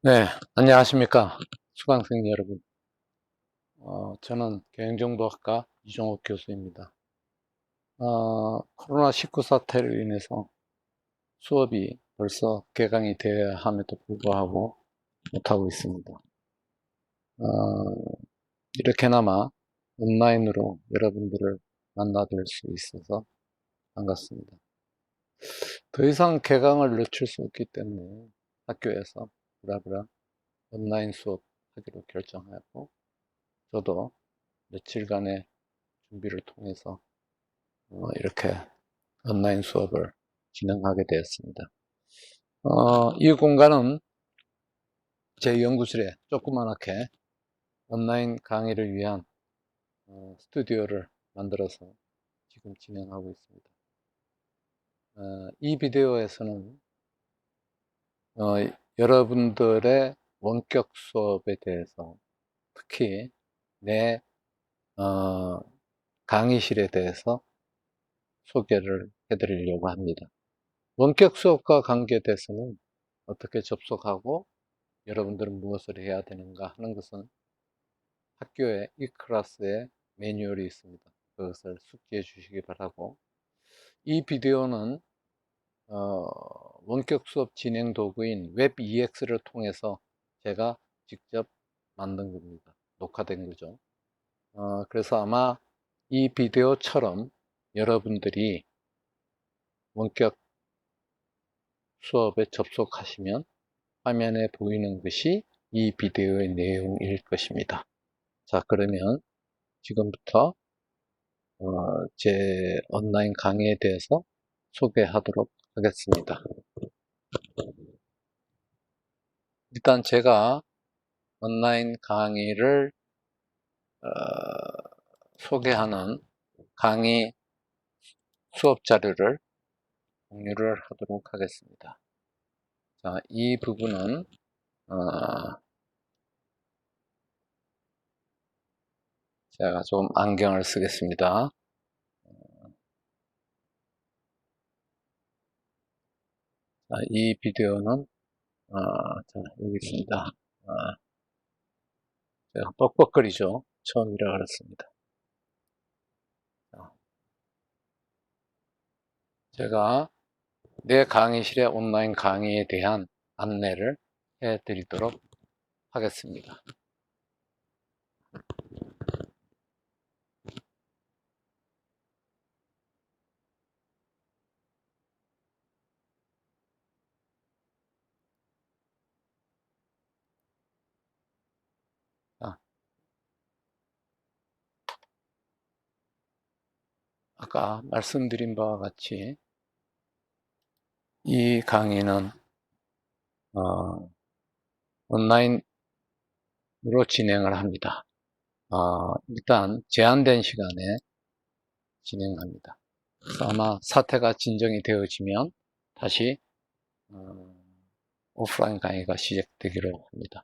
네, 안녕하십니까. 수강생 여러분. 저는 경영정보학과 이종옥 교수입니다. 코로나19 사태로 인해서 수업이 벌써 개강이 되어야 함에도 불구하고 못하고 있습니다. 이렇게나마 온라인으로 여러분들을 만나뵐 수 있어서 반갑습니다. 더 이상 개강을 늦출 수 없기 때문에 학교에서 부랴부랴 온라인 수업 하기로 결정하고, 저도 며칠간의 준비를 통해서 이렇게 온라인 수업을 진행하게 되었습니다. 이 공간은 제 연구실에 조그맣게 온라인 강의를 위한 스튜디오를 만들어서 지금 진행하고 있습니다. 이 비디오에서는 여러분들의 원격 수업에 대해서, 특히 내 강의실에 대해서 소개를 해드리려고 합니다. 원격 수업과 관계돼서는 어떻게 접속하고 여러분들은 무엇을 해야 되는가 하는 것은 학교에 e클래스에 매뉴얼이 있습니다. 그것을 숙지해 주시기 바라고, 이 비디오는 원격 수업 진행 도구인 웹EX를 통해서 제가 직접 만든 겁니다. 녹화된 거죠. 그래서 아마 이 비디오처럼 여러분들이 원격 수업에 접속하시면 화면에 보이는 것이 이 비디오의 내용일 것입니다. 자, 그러면 지금부터 제 온라인 강의에 대해서 소개하도록 하겠습니다. 일단 제가 온라인 강의를 소개하는 강의 수업 자료를 공유를 하도록 하겠습니다. 자, 이 부분은 제가 좀 안경을 쓰겠습니다. 자, 이 비디오는 자, 여기 있습니다. 제가 뻑뻑거리죠. 처음이라 그렇습니다. 제가 내 강의실의 온라인 강의에 대한 안내를 해드리도록 하겠습니다. 아까 말씀드린 바와 같이 이 강의는 온라인으로 진행을 합니다. 일단 제한된 시간에 진행합니다. 그래서 아마 사태가 진정이 되어지면 다시 오프라인 강의가 시작되기로 합니다.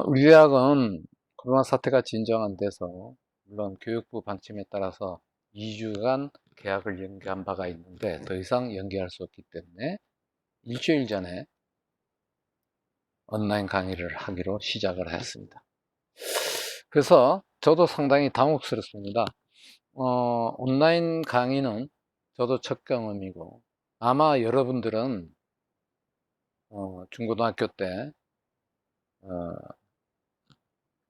우리 대학은 코로나 사태가 진정 안 돼서, 물론 교육부 방침에 따라서 2주간 계약을 연기한 바가 있는데 더 이상 연기할 수 없기 때문에 일주일 전에 온라인 강의를 하기로 시작을 했습니다. 그래서 저도 상당히 당혹스럽습니다. 온라인 강의는 저도 첫 경험이고, 아마 여러분들은 중고등학교 때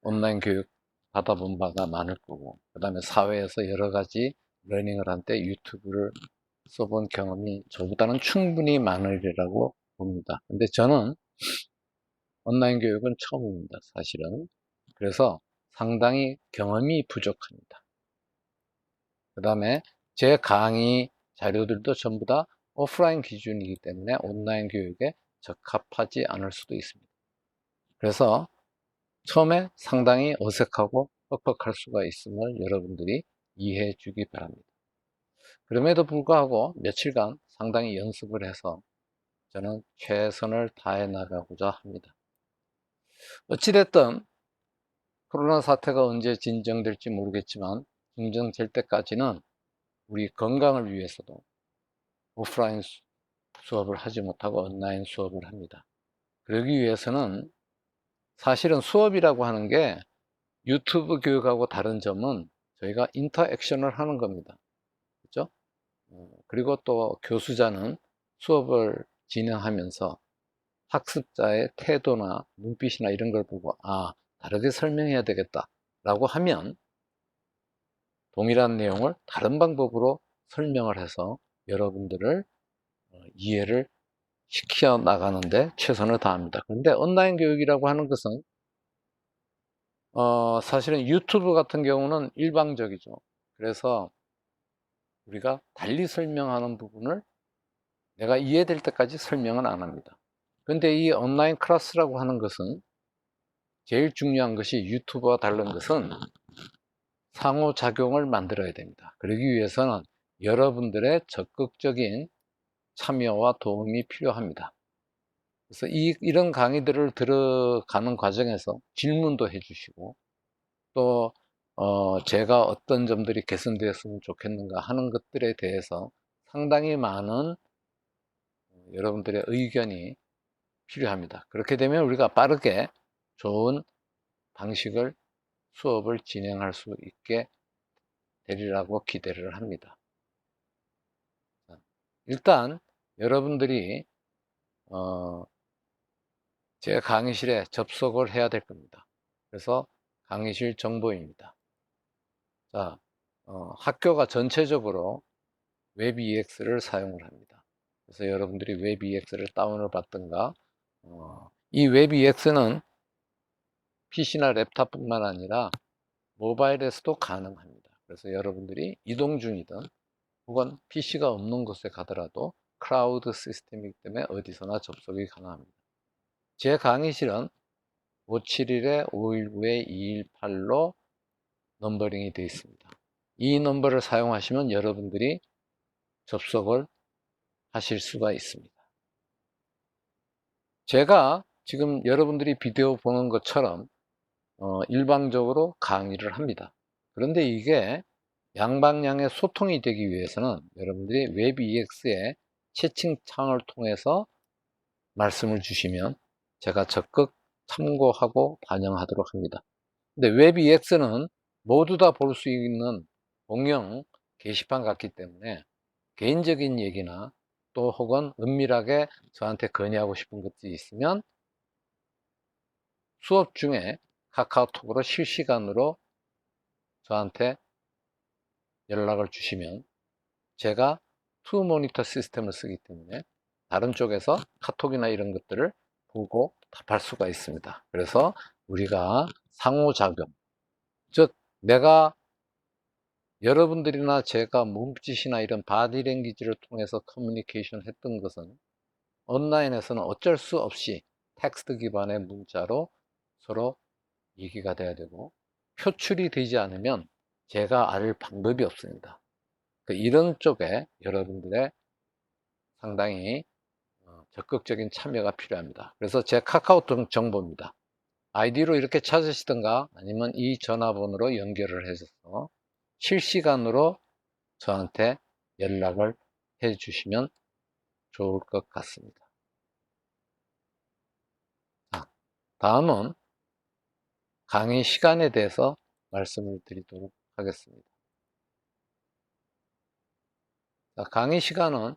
온라인 교육 받아본 바가 많을 거고, 그 다음에 사회에서 여러 가지 러닝을 할 때 유튜브를 써본 경험이 저보다는 충분히 많으리라고 봅니다. 근데 저는 온라인 교육은 처음입니다, 사실은. 그래서 상당히 경험이 부족합니다. 그 다음에 제 강의 자료들도 전부 다 오프라인 기준이기 때문에 온라인 교육에 적합하지 않을 수도 있습니다. 그래서 처음에 상당히 어색하고 뻑뻑할 수가 있음을 여러분들이 이해해 주기 바랍니다. 그럼에도 불구하고 며칠간 상당히 연습을 해서 저는 최선을 다해 나가고자 합니다. 어찌됐든 코로나 사태가 언제 진정될지 모르겠지만, 진정될 때까지는 우리 건강을 위해서도 오프라인 수업을 하지 못하고 온라인 수업을 합니다. 그러기 위해서는 사실은 수업이라고 하는 게 유튜브 교육하고 다른 점은 저희가 인터액션을 하는 겁니다. 그렇죠? 그리고 또 교수자는 수업을 진행하면서 학습자의 태도나 눈빛이나 이런 걸 보고 다르게 설명해야 되겠다 라고 하면 동일한 내용을 다른 방법으로 설명을 해서 여러분들을 이해를 시켜 나가는데 최선을 다합니다. 그런데 온라인 교육이라고 하는 것은 사실은 유튜브 같은 경우는 일방적이죠. 그래서 우리가 달리 설명하는 부분을 내가 이해될 때까지 설명은 안 합니다. 그런데 이 온라인 클래스라고 하는 것은 제일 중요한 것이 유튜브와 다른 것은 상호작용을 만들어야 됩니다. 그러기 위해서는 여러분들의 적극적인 참여와 도움이 필요합니다. 그래서 이런 강의들을 들어가는 과정에서 질문도 해주시고 또 제가 어떤 점들이 개선되었으면 좋겠는가 하는 것들에 대해서 상당히 많은 여러분들의 의견이 필요합니다. 그렇게 되면 우리가 빠르게 좋은 방식을 수업을 진행할 수 있게 되리라고 기대를 합니다. 일단 여러분들이 제 강의실에 접속을 해야 될 겁니다. 그래서 강의실 정보입니다. 자, 학교가 전체적으로 웹EX를 사용을 합니다. 그래서 여러분들이 웹EX를 다운을 받든가 이 웹EX는 PC나 랩탑뿐만 아니라 모바일에서도 가능합니다. 그래서 여러분들이 이동 중이든 혹은 PC가 없는 곳에 가더라도 클라우드 시스템이기 때문에 어디서나 접속이 가능합니다. 제 강의실은 571-519-218로 넘버링이 되어 있습니다. 이 넘버를 사용하시면 여러분들이 접속을 하실 수가 있습니다. 제가 지금 여러분들이 비디오 보는 것처럼 일방적으로 강의를 합니다. 그런데 이게 양방향의 소통이 되기 위해서는 여러분들이 웹EX의 채팅창을 통해서 말씀을 주시면 제가 적극 참고하고 반영하도록 합니다. 근데 웹EX는 모두 다 볼 수 있는 공용 게시판 같기 때문에 개인적인 얘기나 또 혹은 은밀하게 저한테 건의하고 싶은 것들이 있으면 수업 중에 카카오톡으로 실시간으로 저한테 연락을 주시면 제가 투 모니터 시스템을 쓰기 때문에 다른 쪽에서 카톡이나 이런 것들을 보고 답할 수가 있습니다. 그래서 우리가 상호작용, 즉 내가 여러분들이나 제가 몸짓이나 이런 바디랭귀지를 통해서 커뮤니케이션 했던 것은 온라인에서는 어쩔 수 없이 텍스트 기반의 문자로 서로 얘기가 돼야 되고 표출이 되지 않으면 제가 알 방법이 없습니다. 이런 쪽에 여러분들의 상당히 적극적인 참여가 필요합니다. 그래서 제 카카오톡 정보입니다. 아이디로 이렇게 찾으시든가 아니면 이 전화번호로 연결을 해서 실시간으로 저한테 연락을 해 주시면 좋을 것 같습니다. 다음은 강의 시간에 대해서 말씀을 드리도록 하겠습니다. 강의 시간은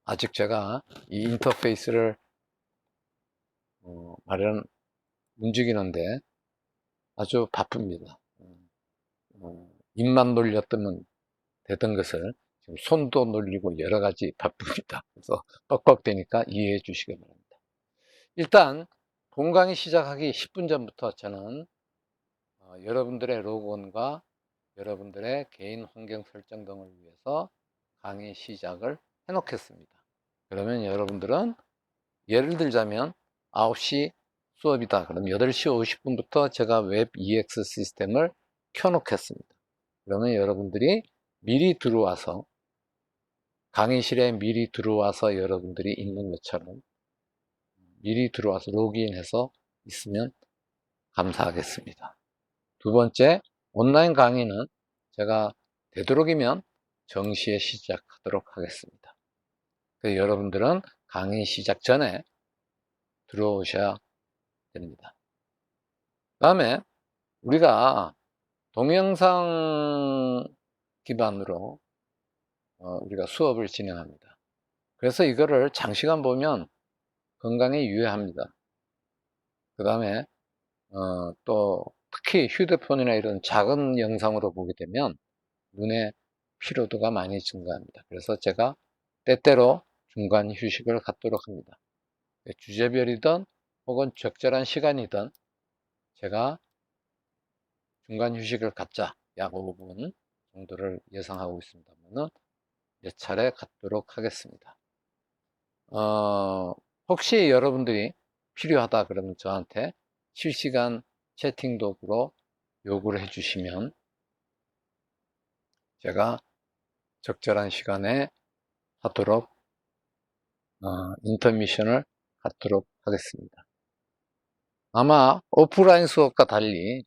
아직 제가 이 인터페이스를 움직이는데 아주 바쁩니다. 입만 놀렸더니 되던 것을 지금 손도 놀리고 여러 가지 바쁩니다. 그래서 뻑뻑대니까 이해해 주시기 바랍니다. 일단 본 강의 시작하기 10분 전부터 저는 여러분들의 로그인과 여러분들의 개인 환경 설정 등을 위해서 강의 시작을 해 놓겠습니다. 그러면 여러분들은 예를 들자면 9시 수업이다. 그럼 8시 50분부터 제가 웹 EX 시스템을 켜 놓겠습니다. 그러면 여러분들이 미리 들어와서 강의실에 미리 들어와서 여러분들이 있는 것처럼 미리 들어와서 로그인해서 있으면 감사하겠습니다. 두 번째, 온라인 강의는 제가 되도록이면 정시에 시작하도록 하겠습니다. 여러분들은 강의 시작 전에 들어오셔야 됩니다. 다음에 우리가 동영상 기반으로 우리가 수업을 진행합니다. 그래서 이거를 장시간 보면 건강에 유해합니다. 그 다음에 또 특히 휴대폰이나 이런 작은 영상으로 보게 되면 눈의 피로도가 많이 증가합니다. 그래서 제가 때때로 중간 휴식을 갖도록 합니다. 주제별이든 혹은 적절한 시간이든 제가 중간 휴식을 갖자, 약 5분 정도를 예상하고 있습니다만은 몇 차례 갖도록 하겠습니다. 혹시 여러분들이 필요하다 그러면 저한테 실시간 채팅 도구로 요구를 해주시면 제가 적절한 시간에 하도록 인터미션을 갖도록 하겠습니다. 아마 오프라인 수업과 달리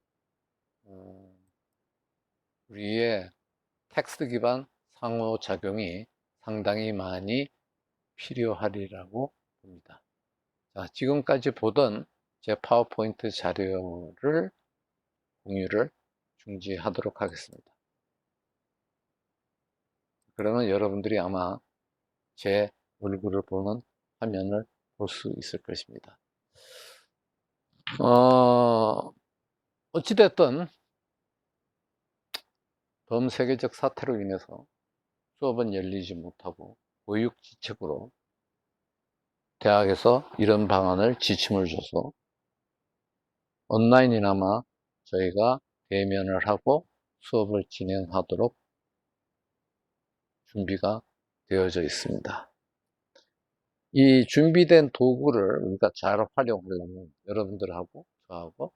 우리의 텍스트 기반 상호작용이 상당히 많이 필요하리라고 봅니다. 자, 지금까지 보던 제 파워포인트 자료를 공유를 중지하도록 하겠습니다. 그러면 여러분들이 아마 제 얼굴을 보는 화면을 볼 수 있을 것입니다. 어찌됐든 전 세계적 사태로 인해서 수업은 열리지 못하고 보육지책으로 대학에서 이런 방안을 지침을 줘서 온라인이나마 저희가 대면을 하고 수업을 진행하도록 준비가 되어져 있습니다. 이 준비된 도구를 우리가 잘 활용하려면 여러분들하고 저하고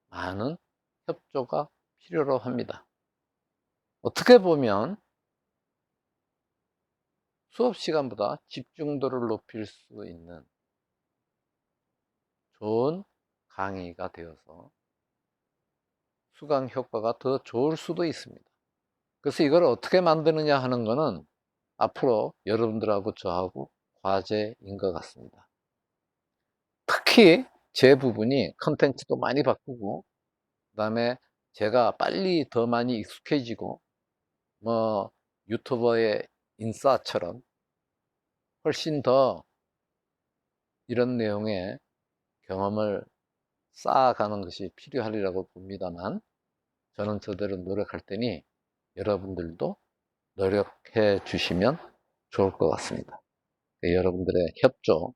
많은 협조가 필요로 합니다. 어떻게 보면 수업 시간보다 집중도를 높일 수 있는 좋은 강의가 되어서 수강 효과가 더 좋을 수도 있습니다. 그래서 이걸 어떻게 만드느냐 하는 거는 앞으로 여러분들하고 저하고 과제인 것 같습니다. 특히 제 부분이 컨텐츠도 많이 바꾸고 그 다음에 제가 빨리 더 많이 익숙해지고 뭐 유튜버의 인싸처럼 훨씬 더 이런 내용의 경험을 쌓아가는 것이 필요하리라고 봅니다만 저는 저대로 노력할 테니 여러분들도 노력해 주시면 좋을 것 같습니다. 여러분들의 협조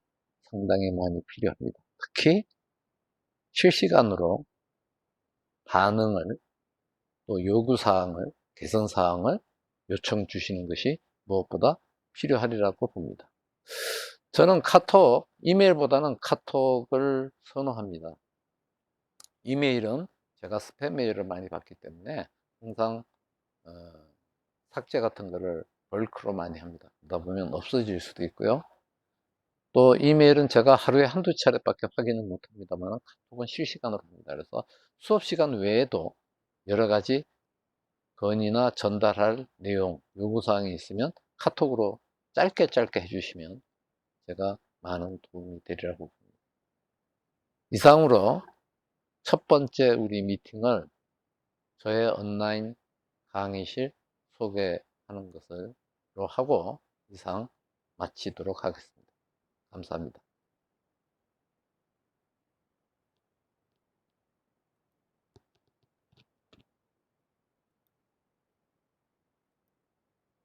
상당히 많이 필요합니다. 특히 실시간으로 반응을 또 요구사항을 개선사항을 요청 주시는 것이 무엇보다 필요하리라고 봅니다. 저는 카톡, 이메일보다는 카톡을 선호합니다. 이메일은 제가 스팸 메일을 많이 받기 때문에 항상 삭제 같은 거를 벌크로 많이 합니다. 그러다 보면 없어질 수도 있고요. 또 이메일은 제가 하루에 한두 차례밖에 확인을 못 합니다만 카톡은 실시간으로 합니다. 그래서 수업 시간 외에도 여러 가지 건의나 전달할 내용, 요구사항이 있으면 카톡으로 짧게 해주시면 제가 많은 도움이 되리라고 봅니다. 이상으로 첫 번째 우리 미팅을 저의 온라인 강의실 소개하는 것으로 하고 이상 마치도록 하겠습니다. 감사합니다.